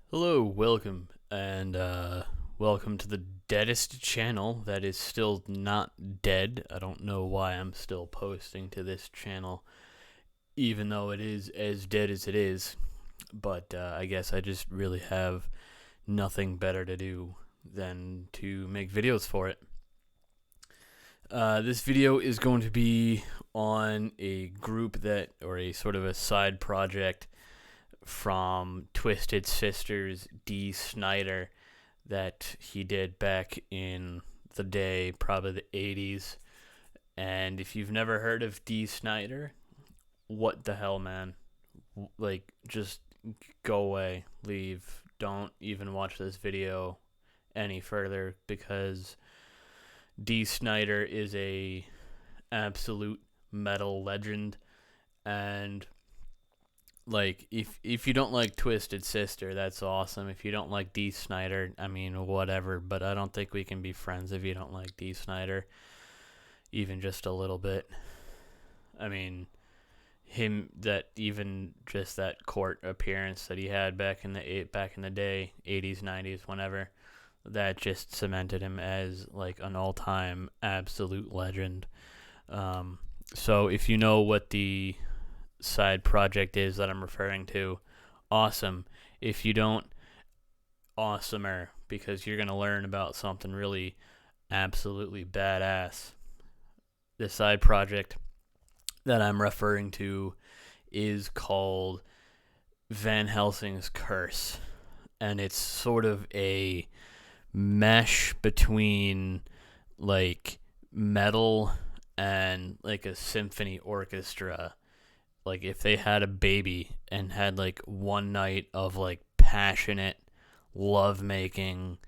Hello, welcome, and welcome to the deadest channel that is still not dead. I don't know why I'm still posting to this channel, even though it is as dead as it is, but I guess I just really have nothing better to do than to make videos for it. This video is going to be on a group or a sort of a side project from Twisted Sister's Dee Snider that he did back in the day, probably the 80s. And if you've never heard of Dee Snider, what the hell, man? Like, just go away, leave. Don't even watch this video any further because Dee Snider is a absolute metal legend. And like, if you don't like Twisted Sister, that's awesome. If you don't like Dee Snider, I mean, whatever. But I don't think we can be friends if you don't like Dee Snider, even just a little bit. I mean, even just that court appearance that he had back in the day, 80s, 90s, whenever, that just cemented him as like an all-time absolute legend. So if you know what the side project is that I'm referring to, awesome. If you don't, awesomer, because you're going to learn about something really absolutely badass. The side project that I'm referring to is called Van Helsing's Curse, and it's sort of a mesh between like metal and like a symphony orchestra. Like if they had a baby and had like one night of like passionate love making,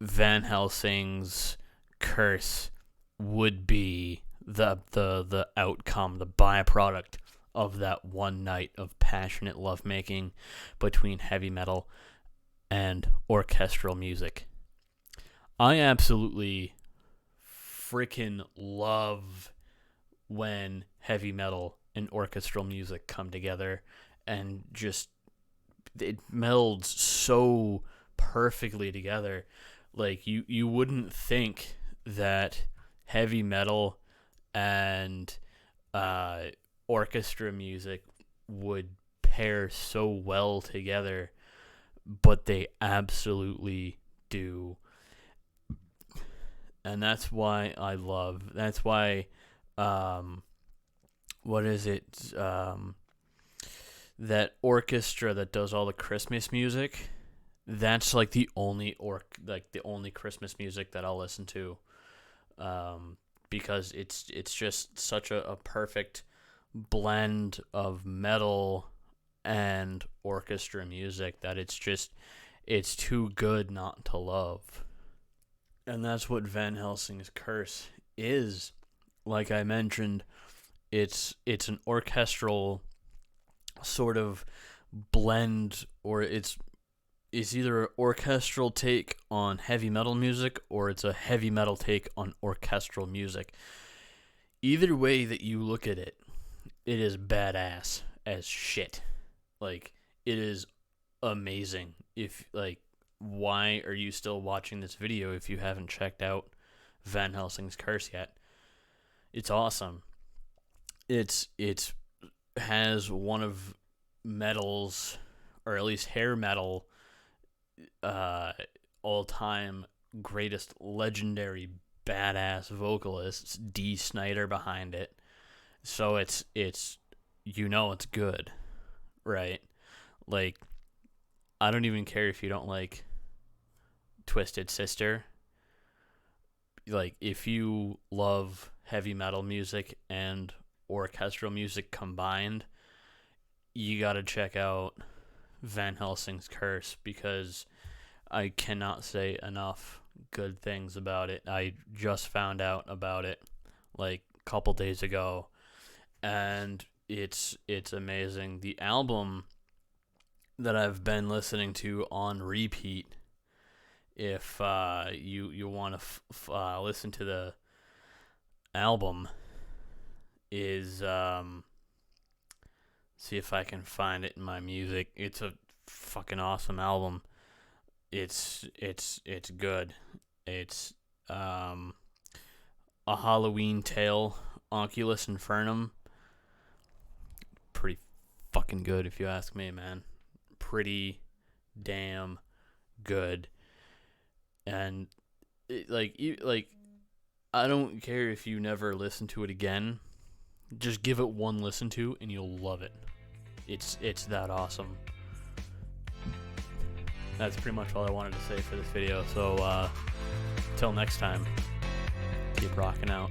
Van Helsing's Curse would be the outcome, the byproduct of that one night of passionate lovemaking between heavy metal and orchestral music. I absolutely freaking love when heavy metal and orchestral music come together and just it melds so perfectly together. Like you wouldn't think that heavy metal and uh, orchestra music would pair so well together, but they absolutely do. And that's why I love. That's why, um, what is it? That orchestra that does all the Christmas music. That's like the only Christmas music that I'll listen to, because it's just such a perfect blend of metal and orchestra music that it's too good not to love. And that's what Van Helsing's Curse is. Like I mentioned, it's an orchestral sort of blend, or it's either an orchestral take on heavy metal music or it's a heavy metal take on orchestral music. Either way that you look at it, it is badass as shit. Like, it is amazing. If like, why are you still watching this video if you haven't checked out Van Helsing's Curse yet? It's awesome. It's has one of metal's, or at least hair metal, uh, all time greatest legendary badass vocalists, Dee Snider, behind it. So it's it's good, right? Like, I don't even care if you don't like Twisted Sister. Like, if you love heavy metal music and orchestral music combined, you gotta check out Van Helsing's Curse, because I cannot say enough good things about it. I just found out about it like a couple days ago, and it's amazing. The album that I've been listening to on repeat, if you want to listen to the album, is see if I can find it in my music. It's a fucking awesome album. It's good. It's A Halloween Tale, Oculus Infernum. Pretty fucking good if you ask me, man. Pretty damn good. And I don't care if you never listen to it again. Just give it one listen to and you'll love it. It's that awesome. That's pretty much all I wanted to say for this video. So till next time, keep rocking out.